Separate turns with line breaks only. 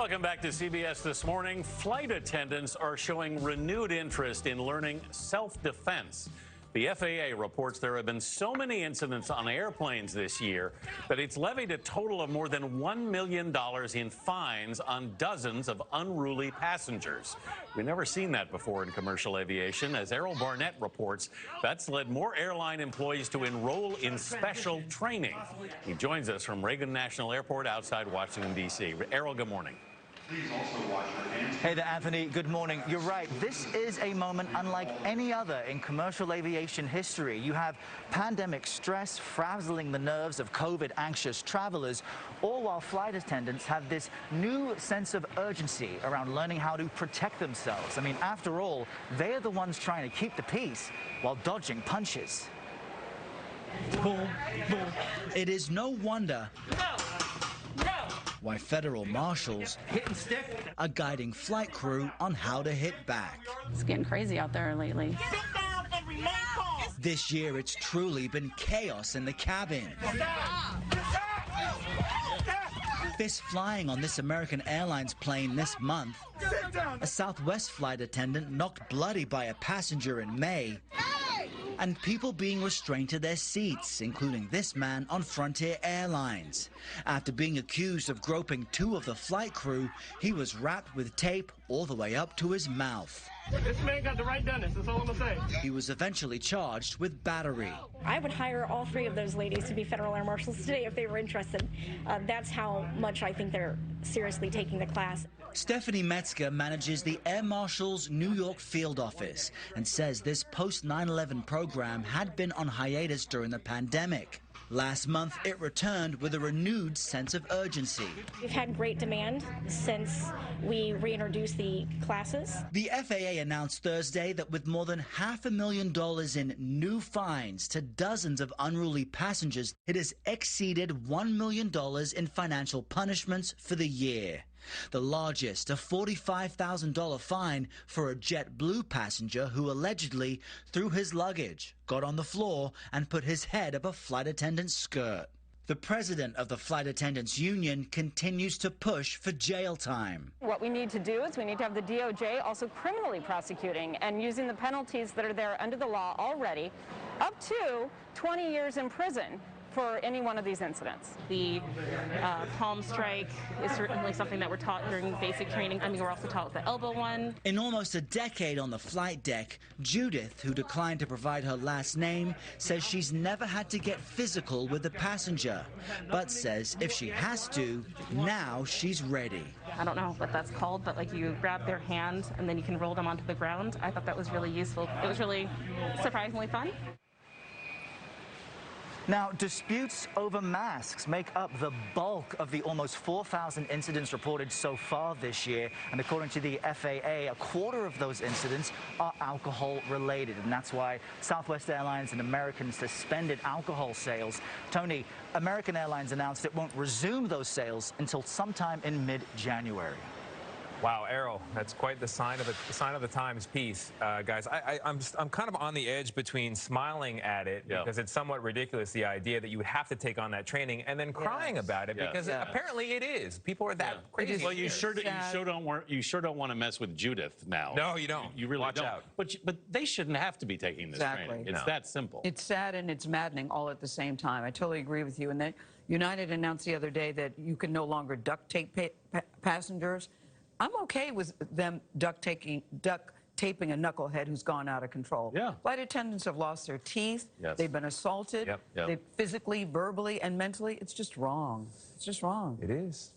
Welcome back to CBS This Morning. Flight attendants are showing renewed interest in learning self-defense. The FAA reports there have been so many incidents on airplanes this year that it's levied a total of more than $1 million in fines on dozens of unruly passengers. We've never seen that before in commercial aviation. As Errol Barnett reports, that's led more airline employees to enroll in special training. He joins us from Reagan National Airport outside Washington, D.C. Errol, good morning.
Please also wash your hands.
Hey there, Anthony. Good morning. You're right. This is a moment unlike any other in commercial aviation history. You have pandemic stress frazzling the nerves of COVID-anxious travelers, all while flight attendants have this new sense of urgency around learning how to protect themselves. I mean, after all, they are the ones trying to keep the peace while dodging punches.
It is no wonder why federal marshals are guiding flight crew on how to hit back.
It's getting crazy out there lately.
Sit down and remain calm.
This year, it's truly been chaos in the cabin. Fist flying on this American Airlines plane this month. A Southwest flight attendant knocked bloody by a passenger in May. And people being restrained to their seats, including this man on Frontier Airlines. After being accused of groping two of the flight crew, he was wrapped with tape all the way up to his mouth.
This man got the right dentist, that's all I'm gonna say.
He was eventually charged with battery.
I would hire all three of those ladies to be federal air marshals today if they were interested. That's how much I think they're seriously taking the class.
Stephanie Metzger manages the Air Marshals New York field office and says this post-9/11 program had been on hiatus during the pandemic. Last month, it returned with a renewed sense of urgency.
We've had great demand since we reintroduced the classes.
The FAA announced Thursday that with more than $500,000 in new fines to dozens of unruly passengers, it has exceeded $1 million in financial punishments for the year. The largest, a $45,000 fine for a JetBlue passenger who allegedly threw his luggage, got on the floor, and put his head up a flight attendant's skirt. The president of the Flight Attendants Union continues to push for jail time.
What we need to do is we need to have the DOJ also criminally prosecuting and using the penalties that are there under the law already, up to 20 years in prison for any one of these incidents.
The palm strike is certainly something that we're taught during basic training. I mean, we're also taught the elbow one.
In almost a decade on the flight deck, Judith, who declined to provide her last name, says she's never had to get physical with a passenger, but says if she has to, now she's ready.
I don't know what that's called, but like you grab their hand and then you can roll them onto the ground. I thought that was really useful. It was really surprisingly fun.
Now, disputes over masks make up the bulk of the almost 4,000 incidents reported so far this year. And according to the FAA, a quarter of those incidents are alcohol-related. And that's why Southwest Airlines and American suspended alcohol sales. Tony, American Airlines announced it won't resume those sales until sometime in mid-January.
Wow, Errol, that's quite the sign of the times piece, guys. I'm kind of on the edge between smiling at it because it's somewhat ridiculous, the idea that you would have to take on that training, and then crying about it because apparently it is. People are that crazy.
Well, you sure don't want to mess with Judith now.
No, you don't.
You really
Watch
don't.
out.
But they shouldn't have to be taking this training. It's that simple.
It's sad and it's maddening all at the same time. I totally agree with you. And that United announced the other day that you can no longer duct tape passengers. I'm okay with them duct taping a knucklehead who's gone out of control.
Yeah.
Flight attendants have lost their teeth.
Yes.
They've been assaulted. They physically, verbally, and mentally. It's just wrong. It's just wrong.
It is.